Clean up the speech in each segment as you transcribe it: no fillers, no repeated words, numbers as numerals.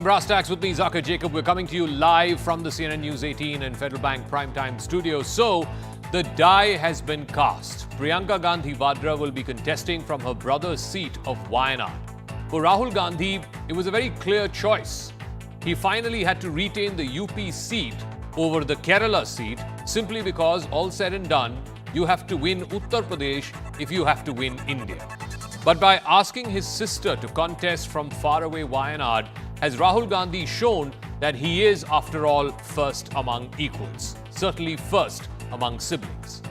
Brass Tacks with me, Zakir Jacob. We're coming to you live from the CNN News 18 and Federal Bank Primetime Studio. So, the die has been cast. Priyanka Gandhi Vadra will be contesting from her brother's seat of Wayanad. For Rahul Gandhi, it was a very clear choice. He finally had to retain the UP seat over the Kerala seat simply because, all said and done, you have to win Uttar Pradesh if you have to win India. But by asking his sister to contest from faraway Wayanad, has Rahul Gandhi shown that he is, after all, first among equals, certainly first among siblings.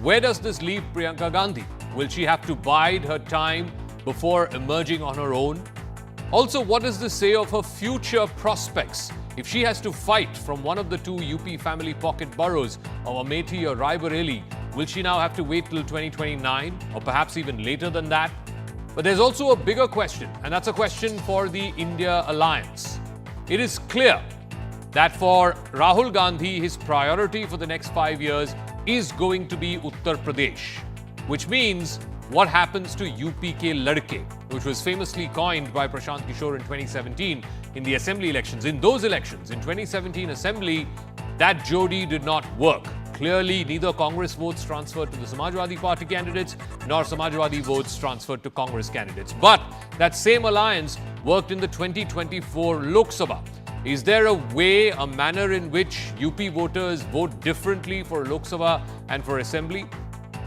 Where does this leave Priyanka Gandhi? Will she have to bide her time before emerging on her own? Also, what does this say of her future prospects? If she has to fight from one of the two UP family pocket boroughs of Amethi or Raebareli, will she now have to wait till 2029 or perhaps even later than that? But there's also a bigger question, and that's a question for the India alliance. It is clear that for Rahul Gandhi, his priority for the next 5 years is going to be Uttar Pradesh, which means what happens to UP ke ladke, which was famously coined by Prashant Kishore in 2017 in the assembly elections. In those elections, in 2017 assembly, that jodi did not work. Clearly, neither Congress votes transferred to the Samajwadi Party candidates, nor Samajwadi votes transferred to Congress candidates. But that same alliance worked in the 2024 Lok Sabha. Is there a way, a manner in which UP voters vote differently for Lok Sabha and for Assembly?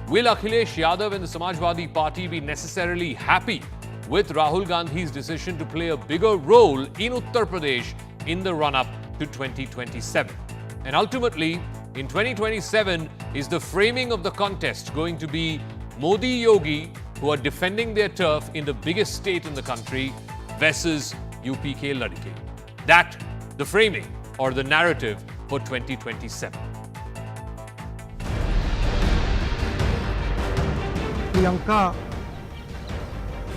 Will Akhilesh Yadav and the Samajwadi Party be necessarily happy with Rahul Gandhi's decision to play a bigger role in Uttar Pradesh in the run-up to 2027? And ultimately, in 2027, is the framing of the contest going to be Modi Yogi, who are defending their turf in the biggest state in the country, versus UP ke ladke? That, the framing or the narrative for 2027. Priyanka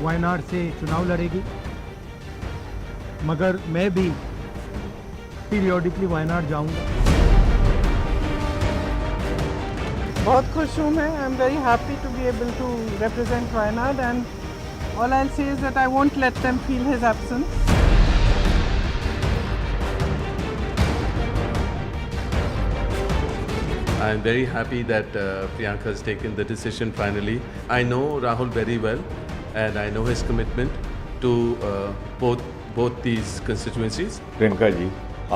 Wayanad से चुनाव लड़ेगी, मगर मैं भी periodically Wayanad जाऊंगा. बहुत खुश हूँ मैं. I am very happy to be able to represent Wayanad and all I will say is that I won't let them feel his absence. I'm very happy that Priyanka has taken the decision finally. I know Rahul very well and I know his commitment to both these constituencies. Priyanka ji,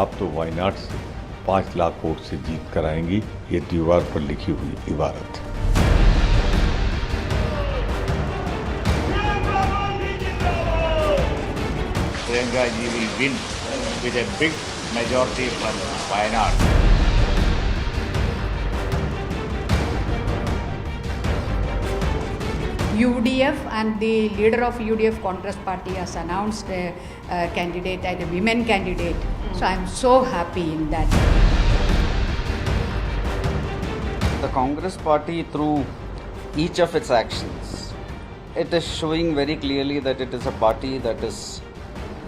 आप तो वायनाड से 5 lakh vote से जीत कराएंगी, ये दीवार पर लिखी हुई इबारत है. Priyanka ji will win with a big majority from Wayanad. UDF and the leader of UDF Congress Party has announced a candidate and a women candidate. So I'm so happy in that. The Congress Party, through each of its actions, it is showing very clearly that it is a party that is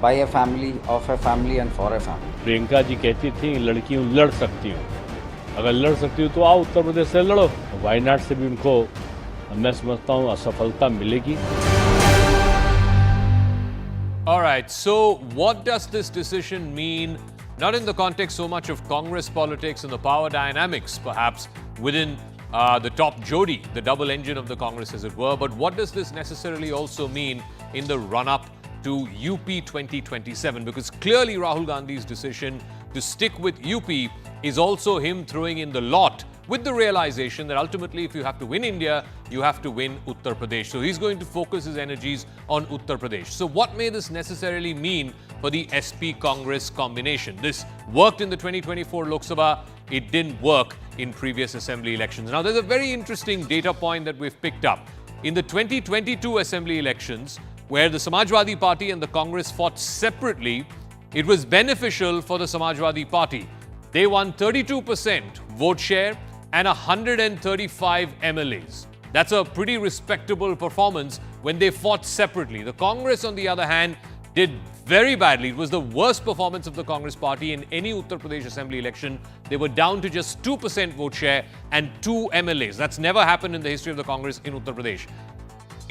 by a family, of a family and for a family. Priyanka ji कहती थी लड़की हूँ, लड़ सकती हूँ. अगर लड़ सकती हूँ तो आओ उत्तर प्रदेश से लड़ो. वायनाड से भी उनको मैं समझता हूँ असफलता मिलेगी. All right, so what does this decision mean, not in the context so much of Congress politics and the power dynamics, perhaps, within the top jodi, the double engine of the Congress, as it were, but what does this necessarily also mean in the run-up to UP 2027? Because clearly Rahul Gandhi's decision to stick with UP is also him throwing in the lot with the realization that ultimately if you have to win India, you have to win Uttar Pradesh. So he's going to focus his energies on Uttar Pradesh. So what may this necessarily mean for the SP-Congress combination? This worked in the 2024 Lok Sabha. It didn't work in previous assembly elections. Now, there's a very interesting data point that we've picked up. In the 2022 assembly elections, where the Samajwadi Party and the Congress fought separately, it was beneficial for the Samajwadi Party. They won 32% vote share and 135 MLAs. That's a pretty respectable performance when they fought separately. The Congress, on the other hand, did very badly. It was the worst performance of the Congress Party in any Uttar Pradesh assembly election. They were down to just 2% vote share and 2 MLAs. That's never happened in the history of the Congress in Uttar Pradesh.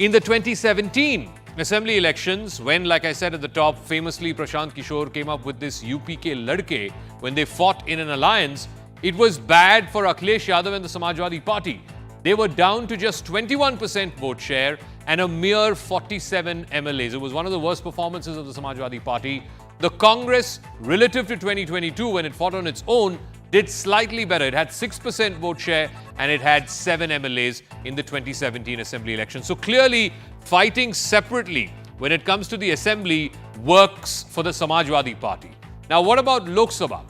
In the 2017 assembly elections, when, like I said at the top, famously Prashant Kishore came up with this UP ke ladke, when they fought in an alliance, it was bad for Akhilesh Yadav and the Samajwadi Party. They were down to just 21% vote share and a mere 47 MLAs. It was one of the worst performances of the Samajwadi Party. The Congress, relative to 2022, when it fought on its own, did slightly better. It had 6% vote share and it had 7 MLAs in the 2017 assembly election. So clearly, fighting separately when it comes to the assembly works for the Samajwadi Party. Now, what about Lok Sabha?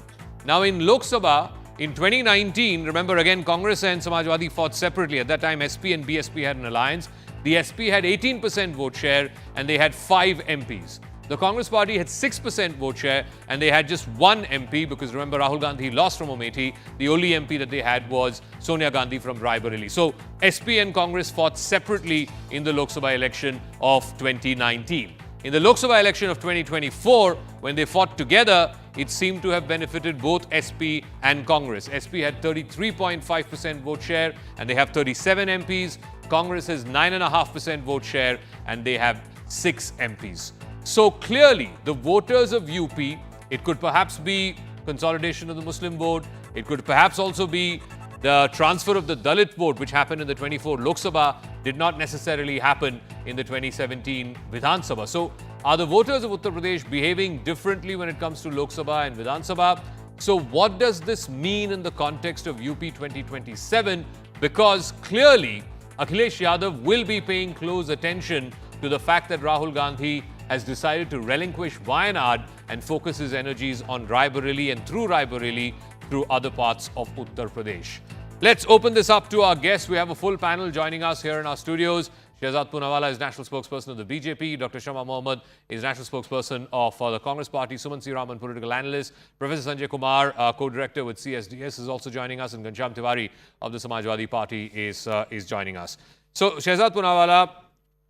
Now, in Lok Sabha, in 2019, remember again, Congress and Samajwadi fought separately. At that time, SP and BSP had an alliance. The SP had 18% vote share and they had 5 MPs. The Congress party had 6% vote share and they had just 1 MP because remember Rahul Gandhi lost from Amethi. The only MP that they had was Sonia Gandhi from Raebareli. So SP and Congress fought separately in the Lok Sabha election of 2019. In the Lok Sabha election of 2024, when they fought together, it seemed to have benefited both SP and Congress. SP had 33.5% vote share and they have 37 MPs. Congress has 9.5% vote share and they have 6 MPs. So clearly, the voters of UP, it could perhaps be consolidation of the Muslim vote. It could perhaps also be the transfer of the Dalit vote, which happened in the 24 Lok Sabha, did not necessarily happen in the 2017 Vidhan Sabha. So are the voters of Uttar Pradesh behaving differently when it comes to Lok Sabha and Vidhan Sabha? So what does this mean in the context of UP 2027? Because clearly, Akhilesh Yadav will be paying close attention to the fact that Rahul Gandhi has decided to relinquish Wayanad and focus his energies on Raebareli and through Raebareli through other parts of Uttar Pradesh. Let's open this up to our guests. We have a full panel joining us here in our studios. Shehzad Poonawala is National Spokesperson of the BJP. Dr. Shama Mohammed is National Spokesperson of the Congress Party. Sumanth Raman, Political Analyst. Professor Sanjay Kumar, Co-Director with CSDS, is also joining us. And Ghanshyam Tiwari of the Samajwadi Party is joining us. So, Shehzad Poonawala,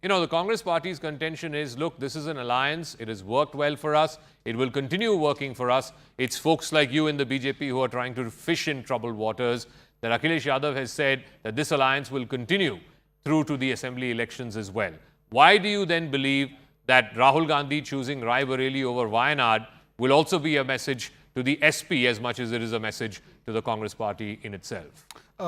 you know, the Congress Party's contention is, look, this is an alliance. It has worked well for us. It will continue working for us. It's folks like you in the BJP who are trying to fish in troubled waters. That Akhilesh Yadav has said that this alliance will continue through to the assembly elections as well. Why do you then believe that Rahul Gandhi choosing Raebareli over Wayanad will also be a message to the SP as much as it is a message to the Congress Party in itself?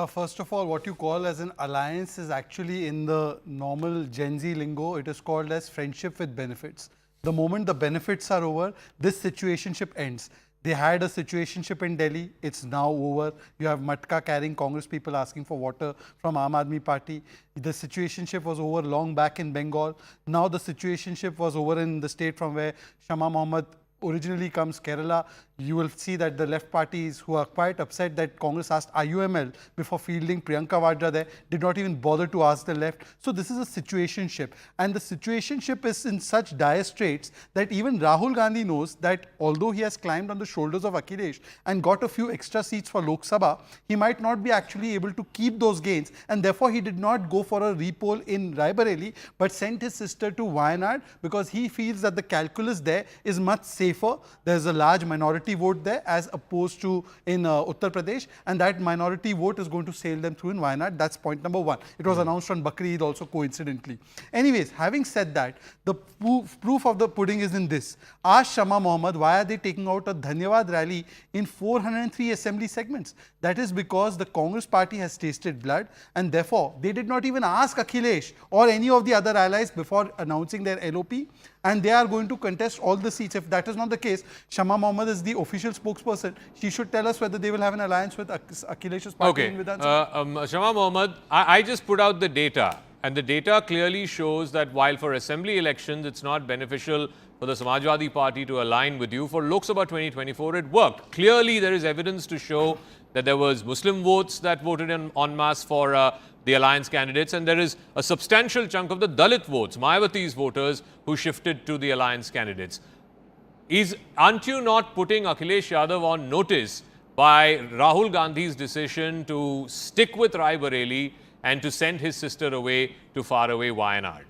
First of all, what you call as an alliance is actually in the normal Gen Z lingo, it is called as friendship with benefits. The moment the benefits are over, this situationship ends. They had a situationship in Delhi, it's now over. You have Matka carrying Congress people asking for water from Aam Aadmi Party. The situationship was over long back in Bengal. Now the situationship was over in the state from where Shama Mohammed originally comes, Kerala. You will see that the left parties who are quite upset that Congress asked IUML before fielding Priyanka Vadra there, did not even bother to ask the left. So this is a situationship. And the situationship is in such dire straits that even Rahul Gandhi knows that although he has climbed on the shoulders of Akhilesh and got a few extra seats for Lok Sabha, he might not be actually able to keep those gains. And therefore, he did not go for a repoll in Raebareli, but sent his sister to Wayanad because he feels that the calculus there is much safer. There's a large minority vote there as opposed to in Uttar Pradesh, and that minority vote is going to sail them through in Wayanad. That's point number one. It was announced on Bakri Eid also coincidentally. Anyways, having said that, the proof of the pudding is in this. Ask Shama Mohammed, why are they taking out a Dhanyavad rally in 403 assembly segments? That is because the Congress party has tasted blood and therefore they did not even ask Akhilesh or any of the other allies before announcing their LOP, and they are going to contest all the seats. If that is not the case, Shama Mohammed is the official spokesperson. She should tell us whether they will have an alliance with Akhilesh's party in Vidhan Sabha. Shama Mohammed, I just put out the data, and the data clearly shows that while for assembly elections it's not beneficial for the Samajwadi Party to align with you, for Lok Sabha 2024 it worked. Clearly there is evidence to show that there was Muslim votes that voted en masse for the alliance candidates, and there is a substantial chunk of the Dalit votes, Mayawati's voters, who shifted to the alliance candidates. Aren't you not putting Akhilesh Yadav on notice by Rahul Gandhi's decision to stick with Raebareli and to send his sister away to faraway Wayanad?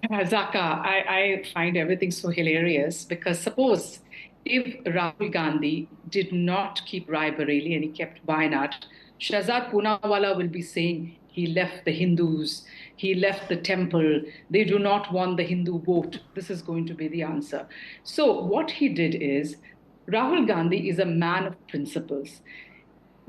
Zaka, I find everything so hilarious because suppose if Rahul Gandhi did not keep Raebareli and he kept Wayanad, Shehzad Poonawala will be saying He left the Hindus. He left the temple. They do not want the Hindu vote. This is going to be the answer. So what he did is, Rahul Gandhi is a man of principles.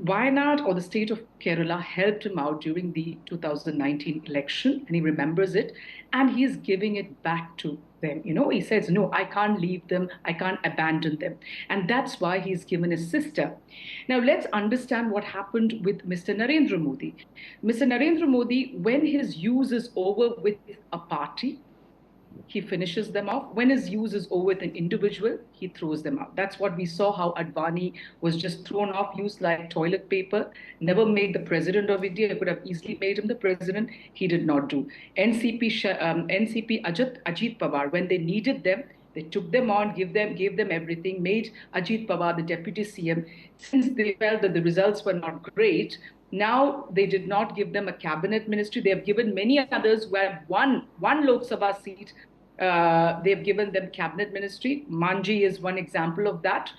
Wayanad or the state of Kerala helped him out during the 2019 election, and he remembers it, and he is giving it back to them. You know, he says, no, I can't leave them, I can't abandon them. And that's why he's given his sister. Now, let's understand what happened with Mr. Narendra Modi. Mr. Narendra Modi, when his use is over with a party, he finishes them off. When his use is over with an individual, he throws them out. That's what we saw, how Advani was just thrown off, used like toilet paper, never made the president of India. It could have easily made him the president. He did not do. NCP Ajit Pawar, when they needed them, they took them on, gave them everything, made Ajit Pawar the deputy CM. Since they felt that the results were not great, now they did not give them a cabinet ministry. They have given many others who have one Lok Sabha seat. They have given them cabinet ministry. Manji is one example of that.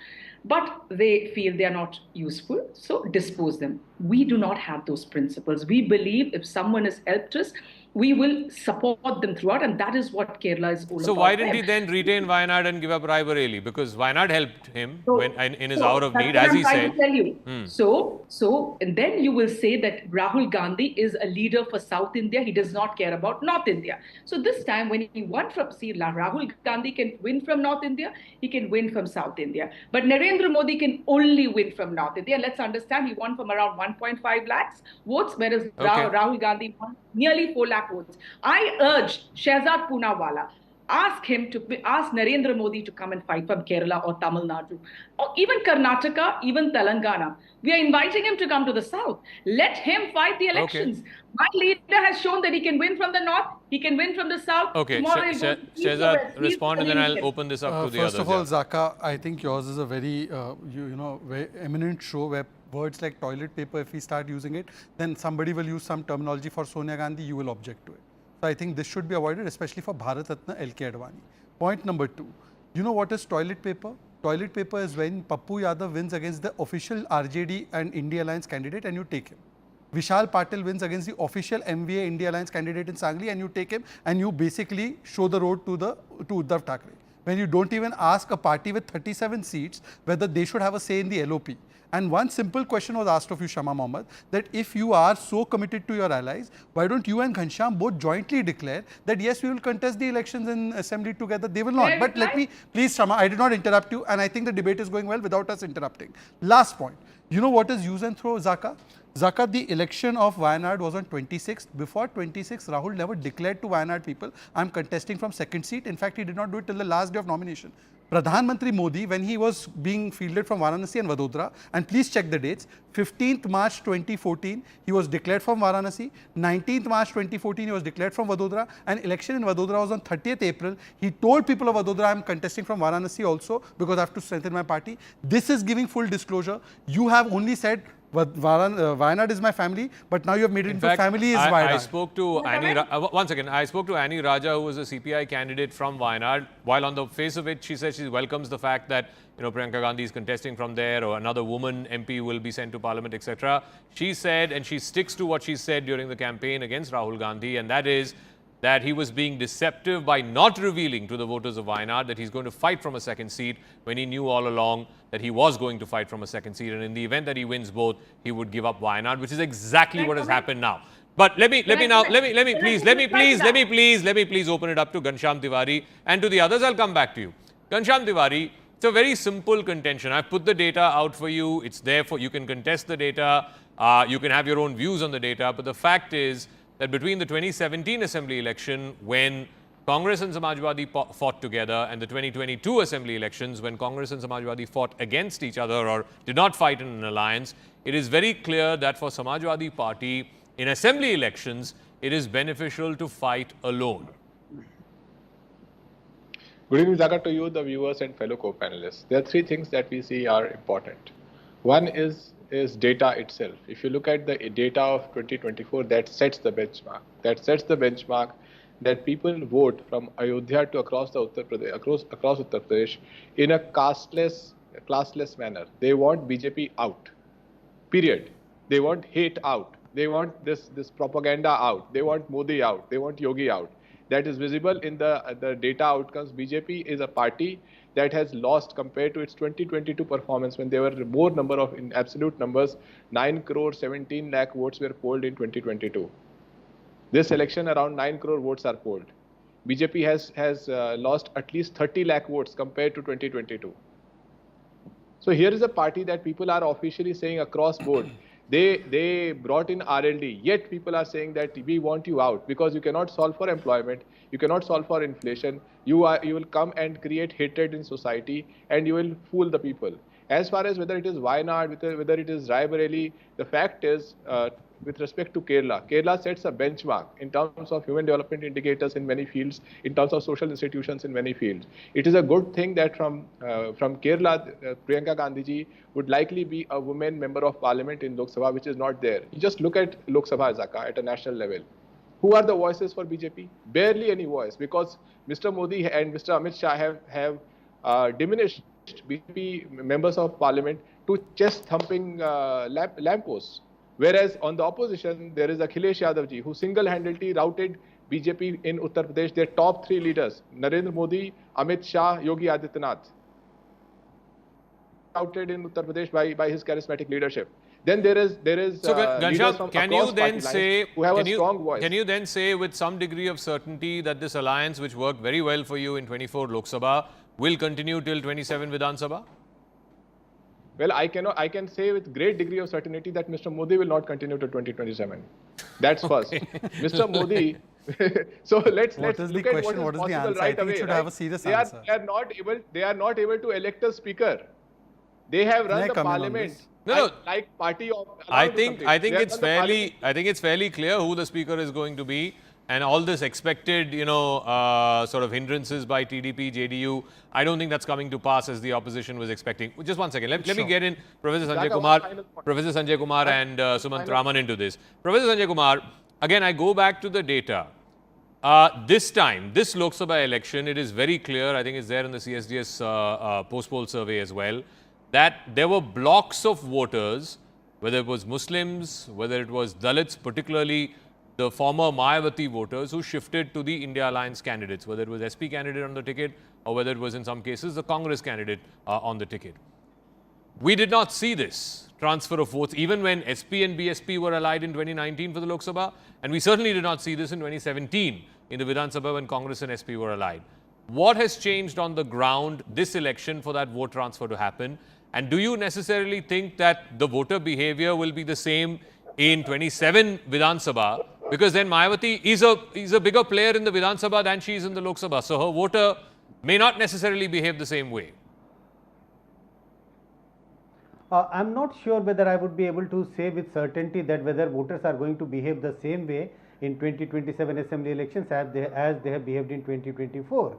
But they feel they are not useful, so dispose them. We do not have those principles. We believe if someone has helped us, we will support them throughout, and that is what Kerala is all about. So why didn't he then retain Wayanad and give up Raebareli? Because Wayanad helped him in his hour of need, as he said. Tell you. So, and then you will say that Rahul Gandhi is a leader for South India. He does not care about North India. So this time, when he won from, Rahul Gandhi can win from North India, he can win from South India. But Narendra Modi can only win from North India. Let's understand, he won from around 1.5 lakhs votes, whereas Rahul Gandhi won nearly 4 lakh votes. I urge Shehzad Poonawala, ask Narendra Modi to come and fight from Kerala or Tamil Nadu, or even Karnataka, even Telangana. We are inviting him to come to the south. Let him fight the elections. My leader has shown that he can win from the north, he can win from the south. Okay, Shehzad, respond, and then I'll open this up to the others. First of all, Zaka, I think yours is a very, very eminent show where words like toilet paper, if we start using it, then somebody will use some terminology for Sonia Gandhi, you will object to it. So I think this should be avoided, especially for Bharat Ratna LK Advani. Point number 2. You know what is toilet paper? Toilet paper is when Pappu Yadav wins against the official RJD and India Alliance candidate and you take him. Vishal Patil wins against the official MVA India Alliance candidate in Sangli and you take him and you basically show the road to Uddhav Thackeray. When you don't even ask a party with 37 seats whether they should have a say in the LOP. And one simple question was asked of you, Shama Mohammed, that if you are so committed to your allies, why don't you and Ghanshyam both jointly declare that yes, we will contest the elections in assembly together? They will not. But let me, please Shama, I did not interrupt you and I think the debate is going well without us interrupting. Last point. You know what is use and throw, Zaka? Zaka, the election of Wayanad was on 26th. Before 26th, Rahul never declared to Wayanad people, I am contesting from second seat. In fact, he did not do it till the last day of nomination. Pradhan Mantri Modi, when he was being fielded from Varanasi and Vadodara, and please check the dates, 15th March 2014, he was declared from Varanasi, 19th March 2014, he was declared from Vadodara, and election in Vadodara was on 30th April. He told people of Vadodara, I am contesting from Varanasi also because I have to strengthen my party. This is giving full disclosure. You have only said, Wayanad is my family, but now you have made it into family is Wayanad. I spoke to I spoke to Annie Raja, who was a CPI candidate from Wayanad. While on the face of it, she said she welcomes the fact that Priyanka Gandhi is contesting from there, or another woman MP will be sent to Parliament, etc. She said, and she sticks to what she said during the campaign against Rahul Gandhi, and that is that he was being deceptive by not revealing to the voters of Wayanad that he's going to fight from a second seat when he knew all along that he was going to fight from a second seat, and in the event that he wins both, he would give up Wayanad, which is exactly what has happened now. But let me please open it up to Ghanshyam Tiwari and to the others. I'll come back to you. Ghanshyam Tiwari, it's a very simple contention. I've put the data out for you. It's there for you can contest the data. You can have your own views on the data. But the fact is that between the 2017 assembly election, when Congress and Samajwadi fought together, and the 2022 assembly elections, when Congress and Samajwadi fought against each other or did not fight in an alliance, it is very clear that for Samajwadi Party, in assembly elections, it is beneficial to fight alone. Good evening, Zaka, to you, the viewers and fellow co-panelists. There are 3 things that we see are important. One is data itself. If you look at the data of 2024, that sets the benchmark. That people vote from Ayodhya to across Uttar Pradesh in a classless manner. They want BJP out. Period. They want hate out. They want this propaganda out. They want Modi out. They want Yogi out. That is visible in the data outcomes. BJP is a party that has lost compared to its 2022 performance when there were more number of, in absolute numbers, 9 crore 17 lakh votes were polled in 2022. This election, around 9 crore votes are polled. BJP has lost at least 30 lakh votes compared to 2022. So here is a party that people are officially saying across board, they brought in RLD, yet people are saying that we want you out because you cannot solve for employment, you cannot solve for inflation, you will come and create hatred in society and you will fool the people. As far as whether it is Wayanad, whether it is Raebareli, the fact is, with respect to Kerala sets a benchmark in terms of human development indicators in many fields, in terms of social institutions in many fields. It is a good thing that from Kerala, Priyanka Gandhi ji would likely be a woman member of parliament in Lok Sabha, which is not there. You just look at Lok Sabha Zaka at a national level. Who are the voices for BJP? Barely any voice, because Mr. Modi and Mr. Amit Shah have diminished BJP members of parliament to chest-thumping lampposts. Whereas on the opposition, there is Akhilesh Yadav ji, who single-handedly routed BJP in Uttar Pradesh, their top three leaders, Narendra Modi, Amit Shah, Yogi Adityanath, routed in Uttar Pradesh by his charismatic leadership. Then there is so leaders from can you across then party say lines who have a strong voice. Can you then say with some degree of certainty that this alliance, which worked very well for you in 24 Lok Sabha, will continue till 27 Vidhan Sabha? Well, I can say with great degree of certainty that Mr. Modi will not continue to 2027. That's first. Mr. Modi. So let's look at what is possible right away. Should have a serious they answer. They are not able to elect a speaker. They have run the parliament. Like party of. I think it's fairly clear who the speaker is going to be. And all this expected, sort of hindrances by TDP, JDU, I don't think that's coming to pass as the opposition was expecting. Just one second. Let me get in Professor Sanjay Kumar and Sumanth Raman into this. Professor Sanjay Kumar, again, I go back to the data. This time, this Lok Sabha election, it is very clear, I think it's there in the CSDS post-poll survey as well, that there were blocks of voters, whether it was Muslims, whether it was Dalits, particularly the former Mayawati voters who shifted to the India Alliance candidates, whether it was SP candidate on the ticket or whether it was in some cases the Congress candidate on the ticket. We did not see this transfer of votes even when SP and BSP were allied in 2019 for the Lok Sabha, and we certainly did not see this in 2017 in the Vidhan Sabha when Congress and SP were allied. What has changed on the ground this election for that vote transfer to happen? And do you necessarily think that the voter behavior will be the same in 27 Vidhan Sabha? Because then Mayawati is a bigger player in the Vidhan Sabha than she is in the Lok Sabha. So her voter may not necessarily behave the same way. I'm not sure whether I would be able to say with certainty that whether voters are going to behave the same way in 2027 assembly elections as they have behaved in 2024.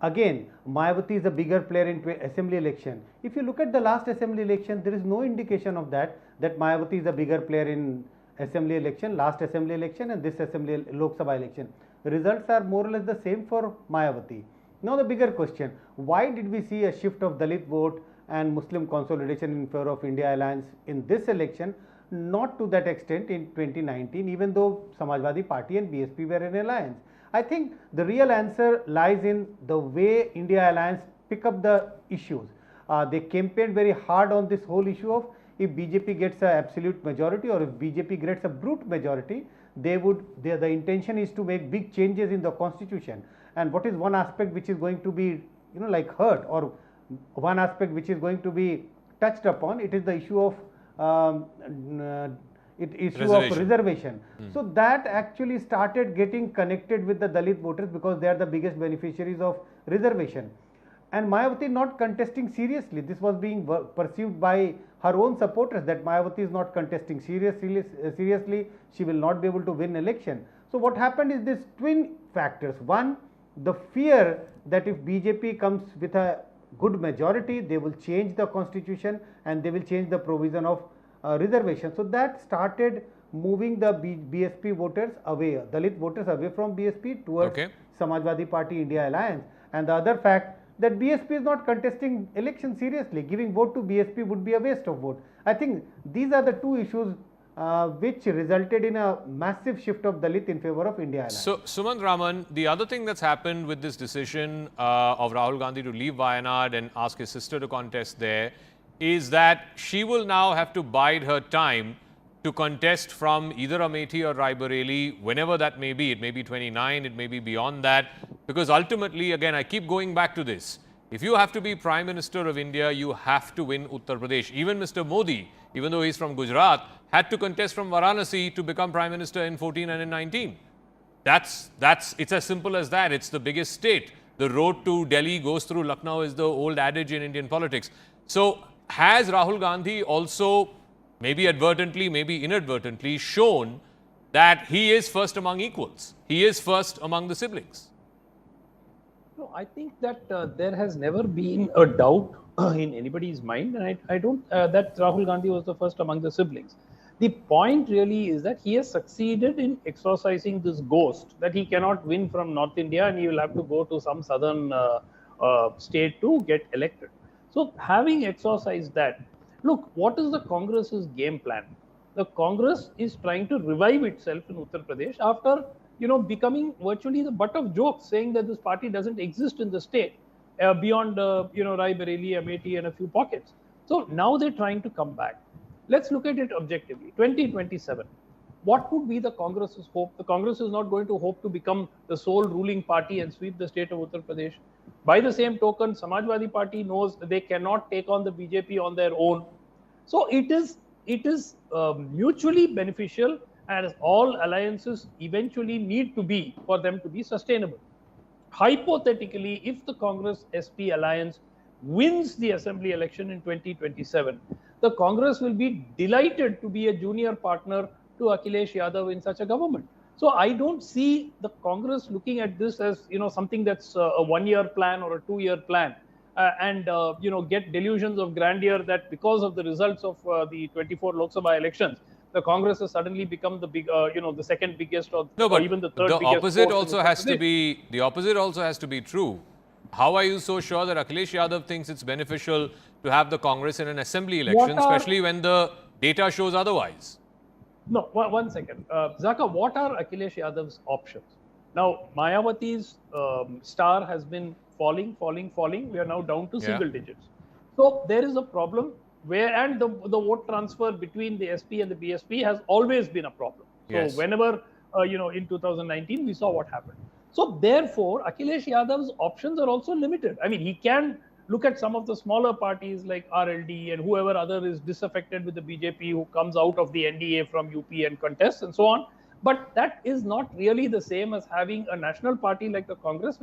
Again, Mayawati is a bigger player in assembly election. If you look at the last assembly election, there is no indication of that Mayawati is a bigger player in assembly election, last assembly election and this assembly Lok Sabha election. The results are more or less the same for Mayawati. Now the bigger question, why did we see a shift of Dalit vote and Muslim consolidation in favor of India Alliance in this election? Not to that extent in 2019, even though Samajwadi Party and BSP were in alliance. I think the real answer lies in the way India Alliance pick up the issues. They campaigned very hard on this whole issue of if BJP gets an absolute majority or if BJP gets a brute majority, the intention is to make big changes in the constitution. And what is one aspect which is going to be, hurt, or one aspect which is going to be touched upon, it is the issue of reservation. So that actually started getting connected with the Dalit voters because they are the biggest beneficiaries of reservation. And Mayawati not contesting seriously. This was being perceived by her own supporters that Mayawati is not contesting seriously. She will not be able to win election. So what happened is this twin factors. One, the fear that if BJP comes with a good majority, they will change the constitution and they will change the provision of reservation. So that started moving the BSP voters away, Dalit voters away from BSP towards Samajwadi Party India Alliance. And the other fact that BSP is not contesting election seriously. Giving vote to BSP would be a waste of vote. I think these are the two issues which resulted in a massive shift of Dalit in favor of India Alliance. So, Sumanth Raman, the other thing that's happened with this decision of Rahul Gandhi to leave Wayanad and ask his sister to contest there is that she will now have to bide her time to contest from either Amethi or Raebareli, whenever that may be. It may be 29, it may be beyond that. Because ultimately, again, I keep going back to this. If you have to be Prime Minister of India, you have to win Uttar Pradesh. Even Mr. Modi, even though he's from Gujarat, had to contest from Varanasi to become Prime Minister in 14 and in 19. It's as simple as that. It's the biggest state. The road to Delhi goes through Lucknow is the old adage in Indian politics. So has Rahul Gandhi also, maybe advertently, maybe inadvertently, shown that he is first among equals? He is first among the siblings. No, I think that there has never been a doubt in anybody's mind, and I don't that Rahul Gandhi was the first among the siblings. The point really is that he has succeeded in exorcising this ghost that he cannot win from North India and he will have to go to some southern state to get elected. So having exorcised that, look, what is the Congress's game plan? The Congress is trying to revive itself in Uttar Pradesh after becoming virtually the butt of jokes, saying that this party doesn't exist in the state beyond Raebareli, Amethi and a few pockets. So now they're trying to come back. Let's look at it objectively. 2027. What would be the Congress's hope? The Congress is not going to hope to become the sole ruling party and sweep the state of Uttar Pradesh. By the same token, Samajwadi Party knows that they cannot take on the BJP on their own. So it is mutually beneficial, and all alliances eventually need to be for them to be sustainable. Hypothetically, if the Congress-SP alliance wins the assembly election in 2027, the Congress will be delighted to be a junior partner to Akhilesh Yadav in such a government. So I don't see the Congress looking at this as something that's a one-year plan or a two-year plan, and get delusions of grandeur that because of the results of the 24 Lok Sabha elections, the Congress has suddenly become the big, the second biggest or even the third biggest. The opposite also has to be. The opposite also has to be true. How are you so sure that Akhilesh Yadav thinks it's beneficial to have the Congress in an assembly election, especially when the data shows otherwise? No, one second. Zaka, what are Akhilesh Yadav's options? Now, Mayawati's star has been falling. We are now down to single digits. So there is a problem and the vote transfer between the SP and the BSP has always been a problem. So whenever, in 2019, we saw what happened. So therefore, Akhilesh Yadav's options are also limited. I mean, he can look at some of the smaller parties like RLD and whoever other is disaffected with the BJP who comes out of the NDA from UP and contests and so on. But that is not really the same as having a national party like the Congress,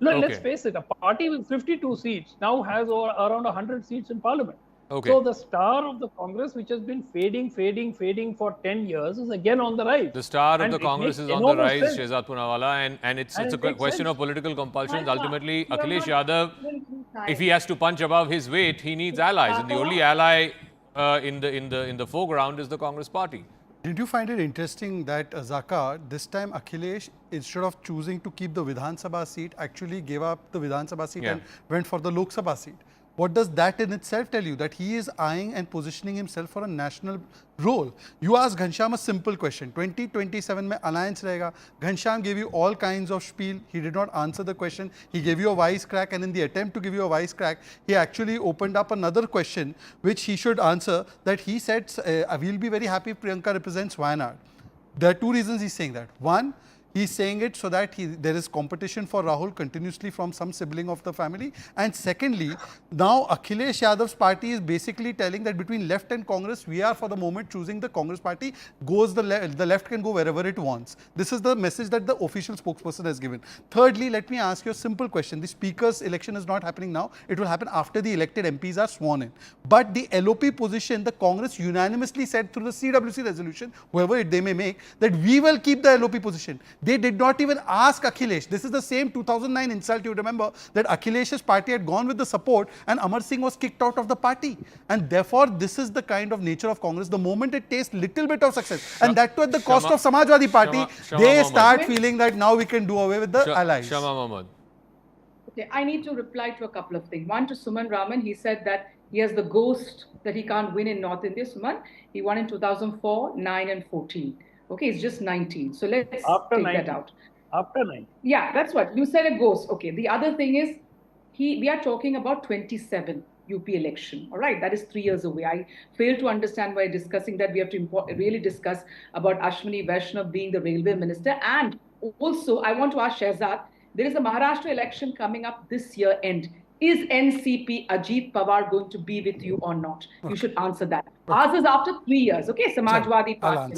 let's face it, a party with 52 seats now has around 100 seats in parliament. So the star of the Congress, which has been fading for 10 years, is again on the rise. The star of the Congress is on the rise, Shehzad Poonawalla, and it's a question of political compulsions. Ultimately, Akhilesh Yadav, if he has to punch above his weight, he needs allies, and the only ally in the foreground is the Congress party. Did you find it interesting that Zaka, this time Akhilesh, instead of choosing to keep the Vidhan Sabha seat, actually gave up the Vidhan Sabha seat and went for the Lok Sabha seat? What does that in itself tell you? That he is eyeing and positioning himself for a national role. You ask Ghanshyam a simple question. 2027 mein alliance rahega. Ghanshyam gave you all kinds of spiel. He did not answer the question. He gave you a wisecrack, and in the attempt to give you a wisecrack, he actually opened up another question which he should answer, that he said, we'll be very happy if Priyanka represents Wayanad. There are two reasons he's saying that. One, he's saying it so that there is competition for Rahul continuously from some sibling of the family. And secondly, now Akhilesh Yadav's party is basically telling that between left and Congress, we are for the moment choosing the Congress party. The left can go wherever it wants. This is the message that the official spokesperson has given. Thirdly, let me ask you a simple question. The speaker's election is not happening now. It will happen after the elected MPs are sworn in. But the LOP position, the Congress unanimously said through the CWC resolution, whoever they may make, that we will keep the LOP position. They did not even ask Akhilesh. This is the same 2009 insult, you remember, that Akhilesh's party had gone with the support and Amar Singh was kicked out of the party. And therefore, this is the kind of nature of Congress. The moment it tastes little bit of success, and that too at the cost of Samajwadi Party, they start feeling that now we can do away with the allies. Shama Mohammed. Okay, I need to reply to a couple of things. One, to Suman Raman, he said that he has the ghost that he can't win in North India. Suman, he won in 2004, 9 and 14. Okay, he's just 19. So let's take that out. After 9. Yeah, that's what. You said a ghost. Okay, the other thing is, we are talking about 27 UP election. All right, that is 3 years away. I fail to understand why discussing that. We have to really discuss about Ashwini Vaishnav being the railway minister. And also, I want to ask Shehzad, there is a Maharashtra election coming up this year end. Is NCP Ajit Pawar going to be with you or not? You should answer that. Ours is after 3 years. Okay, Samajwadi Party.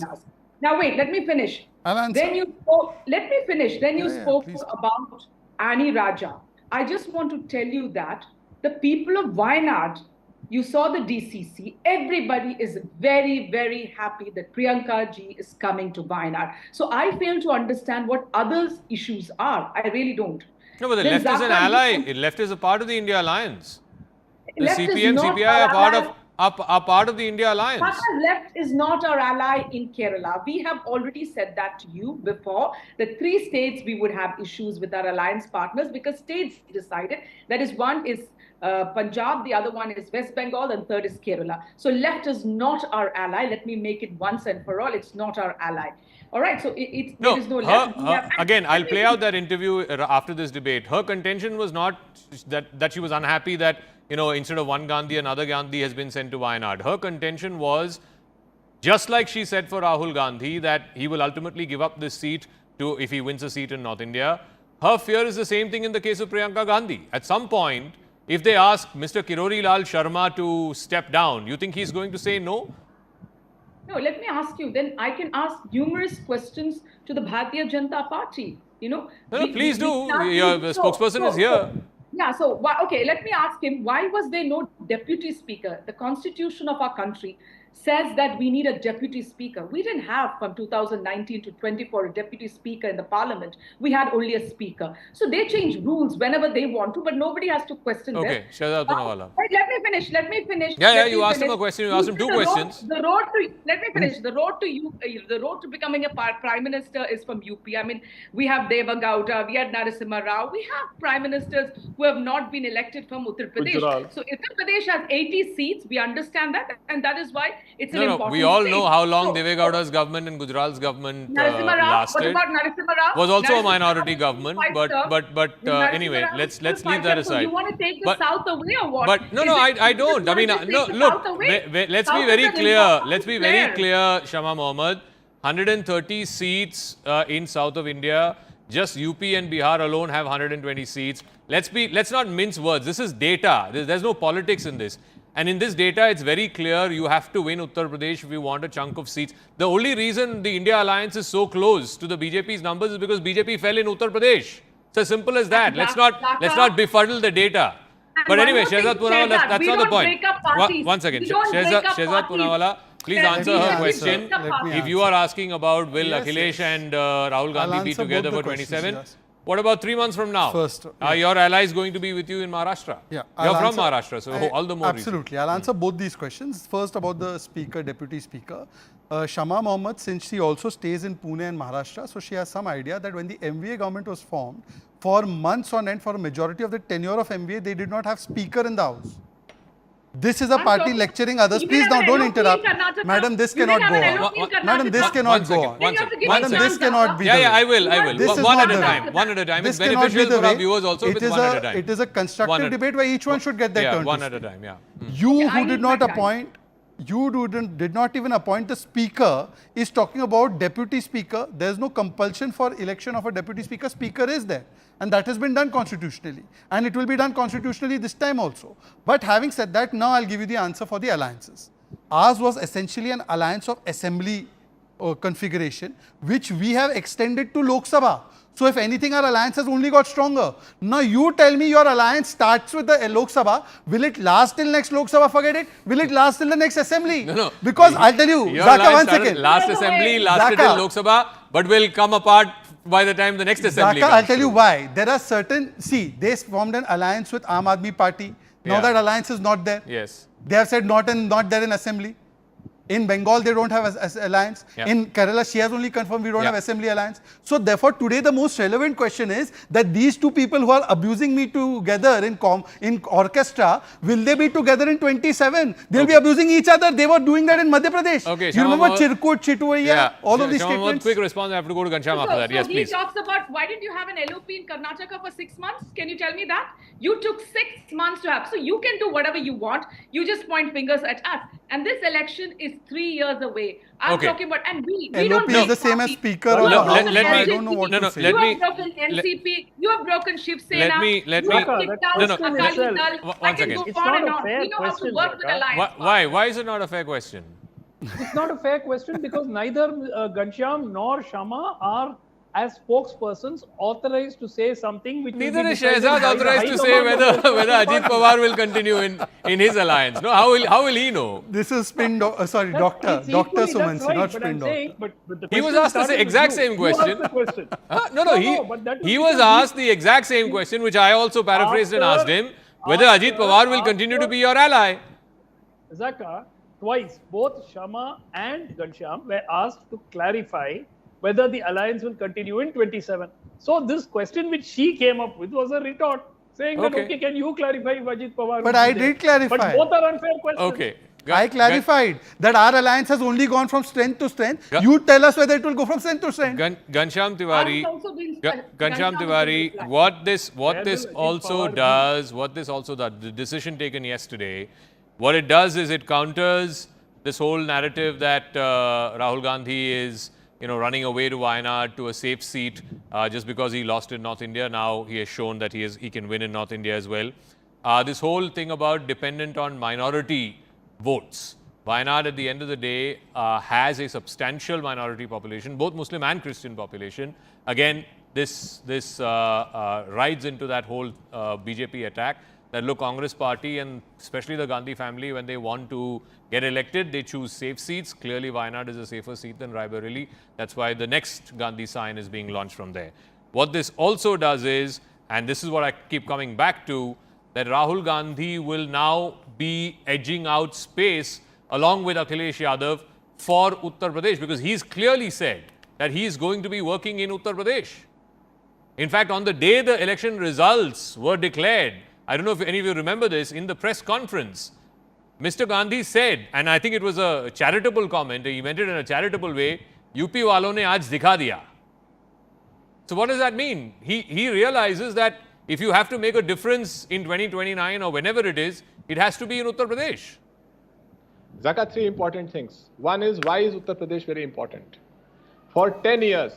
Now wait, let me finish. Then you spoke, let me finish. Then you spoke about Annie Raja. I just want to tell you that the people of Wayanad, you saw the DCC, everybody is very, very happy that Priyanka ji is coming to Wayanad. So I fail to understand what others' issues are. I really don't. No, but the left is an ally. Left is a part of the India alliance. The left CPM, CPI are part of the India alliance. Left is not our ally in Kerala. We have already said that to you before. The 3 states we would have issues with our alliance partners because states decided. That is, one is Punjab, the other one is West Bengal, and third is Kerala. So left is not our ally. Let me make it once and for all. It's not our ally. All right, so there is no left. Again, I'll play out that interview after this debate. Her contention was not that she was unhappy that, you know, instead of one Gandhi, another Gandhi has been sent to Wayanad. Her contention was, just like she said for Rahul Gandhi, that he will ultimately give up this seat if he wins a seat in North India. Her fear is the same thing in the case of Priyanka Gandhi. At some point, if they ask Mr. Kirori Lal Sharma to step down, you think he's going to say no? No, let me ask you, then I can ask numerous questions to the Bharatiya Janata Party. You know, no, please do. Your spokesperson is here. Yeah, so, okay, let me ask him, why was there no deputy speaker? The constitution of our country says that we need a deputy speaker. We didn't have from 2019 to 24 a deputy speaker in the parliament. We had only a speaker. So they change rules whenever they want to, but nobody has to question them. Okay, Shehzad Poonawalla. Wait, let me finish. Yeah, you asked him a question. You asked him 2 questions. Let me finish. The road to becoming a prime minister is from UP. I mean, we have Deva Gowda, we had Narasimha Rao. We have prime ministers who have not been elected from Uttar Pradesh. Gujarat. So Uttar Pradesh has 80 seats. We understand that, and that is why it's an important we all state. know how long Deve Gowda's government and Gujarat's government lasted. What about Narasimha Rao? Was also a minority government, but anyway, let's leave that aside. You want to take the South away or what? But no, I don't. I mean, no, look, let's be very clear. Let's be very clear, Shama Mohammed. 130 seats in south of India. Just UP and Bihar alone have 120 seats. Let's not mince words. This is data. There's no politics in this. And in this data, it's very clear you have to win Uttar Pradesh if you want a chunk of seats. The only reason the India alliance is so close to the BJP's numbers is because BJP fell in Uttar Pradesh. It's as simple as that. Let's not befuddle the data. But anyway, Shehzad Poonawalla, that's not the point. One second. Shehzad Poonawalla, please answer her question. If you are asking about will Akhilesh and Rahul Gandhi be together for 27, what about 3 months from now? Are your allies going to be with you in Maharashtra? Yeah, you're from Maharashtra, so all the more absolutely. I'll answer both these questions. First, about the speaker, deputy speaker. Shama Mohammed, since she also stays in Pune and Maharashtra, so she has some idea that when the MVA government was formed, for months on end, for a majority of the tenure of MVA, they did not have speaker in the house. This is a party lecturing others. Please now don't interrupt. Madam, this cannot go on. Madam, this cannot go on. Madam, this cannot be. Yeah, I will. One at a time. One at a time. It's beneficial for our viewers also. One at a time. It is a constructive debate where each one should get their turn. One at a time. Yeah. You who did not appoint. You did not even appoint the speaker is talking about deputy speaker. There is no compulsion for election of a deputy speaker. Speaker is there. And that has been done constitutionally. And it will be done constitutionally this time also. But having said that, now I'll give you the answer for the alliances. Ours was essentially an alliance of assembly configuration, which we have extended to Lok Sabha. So if anything, our alliance has only got stronger. Now you tell me your alliance starts with the Lok Sabha. Will it last till next Lok Sabha? Forget it. Will it last till the next assembly? No. Because I'll tell you, Zaka, 1 second. Last assembly lasted till Lok Sabha, but will come apart by the time the next assembly Zaka, I'll tell you why. There are certain, they formed an alliance with Aam Aadmi Party. Now that alliance is not there. Yes. They have said not there in assembly. In Bengal, they don't have as alliance. In Kerala, she has only confirmed we don't have assembly alliance. So therefore, today the most relevant question is that these two people who are abusing me together in orchestra, will they be together in 27? They'll be abusing each other. They were doing that in Madhya Pradesh. Okay, you remember Chirkut, Chituvaiya, all of these statements? Quick response. I have to go to Ghanshyam after that. Yes, please. He talks about why didn't you have an LOP in Karnataka for 6 months? Can you tell me that? You took 6 months to have. So you can do whatever you want. You just point fingers at us. And this election is 3 years away. I'm talking about, and we LOP don't is the same as Speaker of the House. I don't know what to say. You have broken NCP. You have broken Shiv Sena. Let me. One second. It's not a fair we know how to question, work with alliance. Why is it not a fair question? It's not a fair question because neither Ghanshyam nor Shama are, as spokespersons, authorized to say something which neither is Shehzad authorized to say whether Ajit Pawar will continue in his alliance. No, how will he know? This is spin Dr. Sumanth, not spin doctor. He was asked the exact same question. He was asked the exact same question, which I also paraphrased and asked him, whether Ajit Pawar will continue to be your ally. Zaka, twice, both Shama and Ghanshyam were asked to clarify whether the alliance will continue in 27. So this question which she came up with was a retort, saying that, okay, can you clarify if Ajit Pawar But I did clarify. But both are unfair questions. Okay. I clarified that our alliance has only gone from strength to strength. You tell us whether it will go from strength to strength. Ghanshyam Tiwari, what this also does, the decision taken yesterday, what it does is it counters this whole narrative that Rahul Gandhi is running away to Wayanad to a safe seat just because he lost in North India. Now he has shown that he can win in North India as well. This whole thing about dependent on minority votes. Wayanad at the end of the day has a substantial minority population, both Muslim and Christian population. Again, this rides into that whole BJP attack that look, Congress party and especially the Gandhi family, when they want to get elected, they choose safe seats. Clearly, Wayanad is a safer seat than Raebareli. That's why the next Gandhi sign is being launched from there. What this also does is, and this is what I keep coming back to, that Rahul Gandhi will now be edging out space along with Akhilesh Yadav for Uttar Pradesh, because he's clearly said that he is going to be working in Uttar Pradesh. In fact, on the day the election results were declared, I don't know if any of you remember this, in the press conference, Mr. Gandhi said, and I think it was a charitable comment, he meant it in a charitable way, UP walon ne aaj dikha diya. So what does that mean? He realizes that if you have to make a difference in 2029 or whenever it is has to be in Uttar Pradesh. Zaka, three important things. One is, why is Uttar Pradesh very important? For 10 years,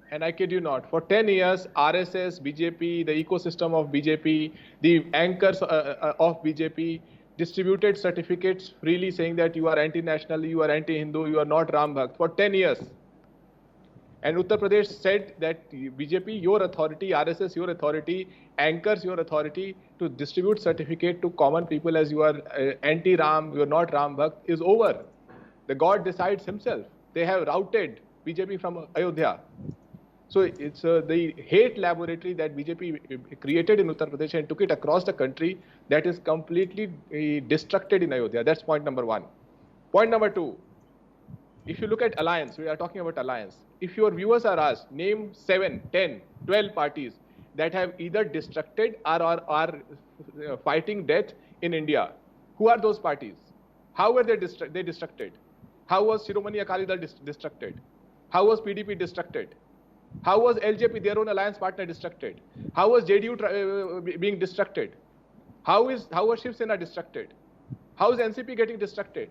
and I kid you not, for 10 years, RSS, BJP, the ecosystem of BJP, the anchors of BJP distributed certificates freely saying that you are anti-national, you are anti-Hindu, you are not Ram Bhakt for 10 years. And Uttar Pradesh said that BJP, your authority, RSS, your authority, anchors your authority to distribute certificate to common people as you are anti-Ram, you are not Ram Bhakt, is over. The God decides himself. They have routed BJP from Ayodhya. So it's the hate laboratory that BJP created in Uttar Pradesh and took it across the country that is completely destructed in Ayodhya. That's point number one. Point number two, if you look at alliance, we are talking about alliance. If your viewers are asked, name 7, 10, 12 parties that have either destructed or are fighting death in India. Who are those parties? How were they destructed? How was Shiromani Akali Dal destructed? How was PDP destructed? How was LJP, their own alliance partner, destructed? How was JDU being destructed? How was Shiv Sena destructed? How is NCP getting destructed?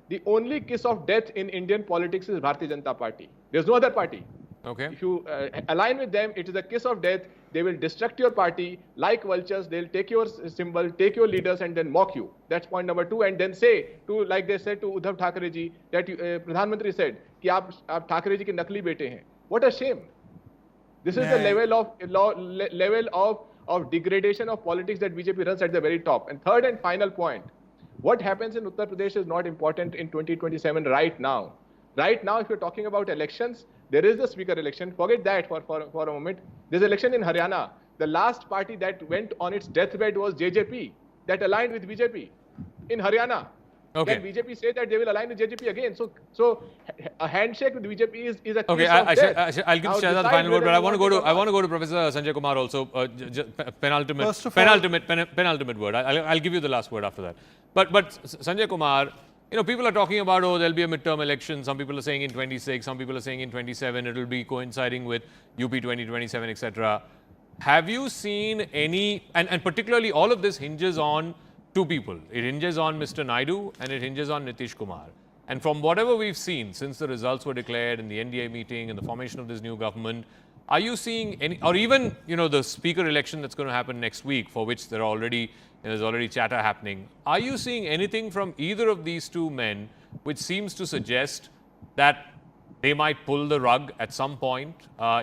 The only kiss of death in Indian politics is Bharatiya Janata Party. There's no other party. Okay. If you align with them, it is a kiss of death. They will destruct your party like vultures. They'll take your symbol, take your leaders, and then mock you. That's point number two. And then say, like they said to Uddhav Thackeray ji, that Pradhan Mantri said, कि आप Thackeray ji के नकली बेटे हैं. What a shame. This is the level of degradation of politics that BJP runs at the very top. And third and final point, what happens in Uttar Pradesh is not important in 2027 right now. Right now, if you're talking about elections, there is the speaker election. Forget that for a moment. There's election in Haryana. The last party that went on its deathbed was JJP, that aligned with BJP in Haryana. then BJP say that they will align with JJP again. So a handshake with BJP is a Okay, kiss of death. I'll give Shahzad the final word, but I want to go to Professor Sanjay Kumar also. Penultimate word. I'll give you the last word after that. But Sanjay Kumar, people are talking about, there'll be a midterm election. Some people are saying in 26, some people are saying in 27. It'll be coinciding with UP 2027, etc. Have you seen any, and particularly all of this hinges on two people. It hinges on Mr. Naidu and it hinges on Nitish Kumar. And from whatever we've seen since the results were declared in the NDA meeting and the formation of this new government, are you seeing any, or even, the speaker election that's going to happen next week, for which there's already chatter happening. Are you seeing anything from either of these two men which seems to suggest that they might pull the rug at some point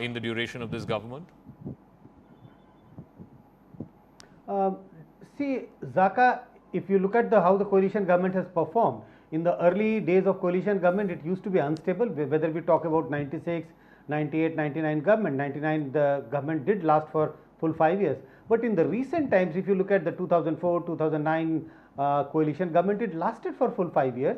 in the duration of this government? See, Zaka, if you look at how the coalition government has performed, in the early days of coalition government, it used to be unstable, whether we talk about 96, 98, 99 government. 99, the government did last for full 5 years. But in the recent times, if you look at the 2004, 2009 coalition government, it lasted for full 5 years.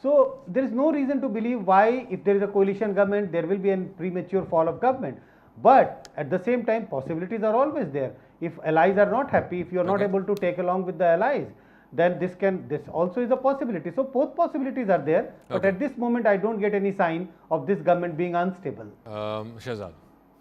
So there is no reason to believe why, if there is a coalition government, there will be a premature fall of government. But at the same time, possibilities are always there. If allies are not happy, if you are not able to take along with the allies, then this also is a possibility. So both possibilities are there. But at this moment, I don't get any sign of this government being unstable. Shahzad.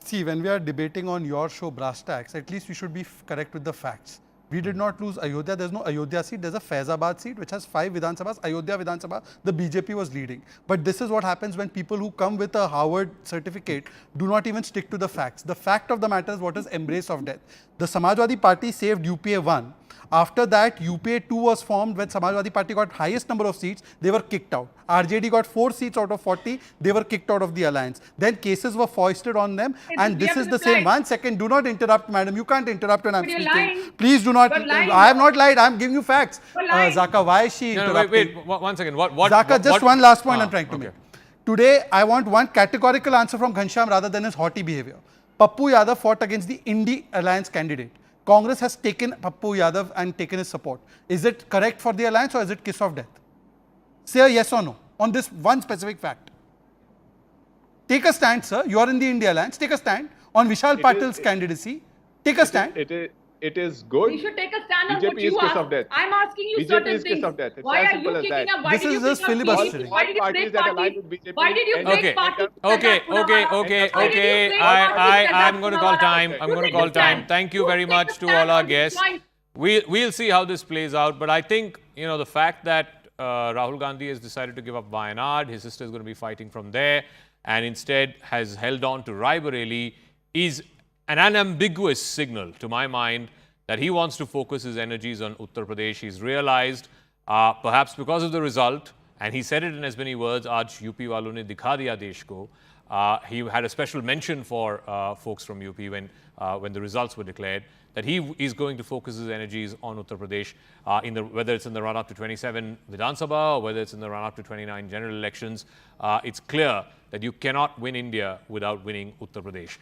See, when we are debating on your show brass tacks, at least we should be correct with the facts. We did not lose Ayodhya. There's no Ayodhya seat. There's a Faizabad seat which has 5 Vidhan Sabhas. Ayodhya Vidhan Sabha, the BJP was leading. But this is what happens when people who come with a Harvard certificate do not even stick to the facts. The fact of the matter is what is embrace of death. The Samajwadi Party saved UPA 1. After that, UPA 2 was formed when Samajwadi Party got highest number of seats. They were kicked out. RJD got 4 seats out of 40. They were kicked out of the alliance. Then cases were foisted on them. And this is the same. 1 second. Do not interrupt, madam. You can't interrupt when I'm speaking. Lying. Please do not. I have not lied. I'm giving you facts. Zaka, why is she interrupting? Wait, 1 second. Zaka, just one last point I'm trying to make. Today, I want one categorical answer from Ghanshyam rather than his haughty behavior. Pappu Yadav fought against the Indie Alliance candidate. Congress has taken Pappu Yadav and taken his support. Is it correct for the alliance or is it kiss of death? Say a yes or no on this one specific fact. Take a stand, sir. You are in the India Alliance. Take a stand on Vishal Patil's candidacy. Take a stand. It is good. We should take a stand on BJP what you is kiss ask. of death. I'm asking you BJP certain is things. kiss of death. It's Why as are simple you as kicking that. up? Why This did you is just kick up filibustering. Why did you break parties? Why did you break parties? Okay. I'm going to call time. Thank you very much to all our guests. We'll see how this plays out. But I think, the fact that Rahul Gandhi has decided to give up Wayanad, his sister is going to be fighting from there, and instead has held on to Raebareli, is an unambiguous signal, to my mind, that he wants to focus his energies on Uttar Pradesh. He's realized, perhaps because of the result, and he said it in as many words, Aaj UP walon ne dikha diya desh ko. He had a special mention for folks from UP when the results were declared, that he is going to focus his energies on Uttar Pradesh, whether it's in the run-up to 27 Vidhan Sabha or whether it's in the run-up to 29 general elections. It's clear that you cannot win India without winning Uttar Pradesh.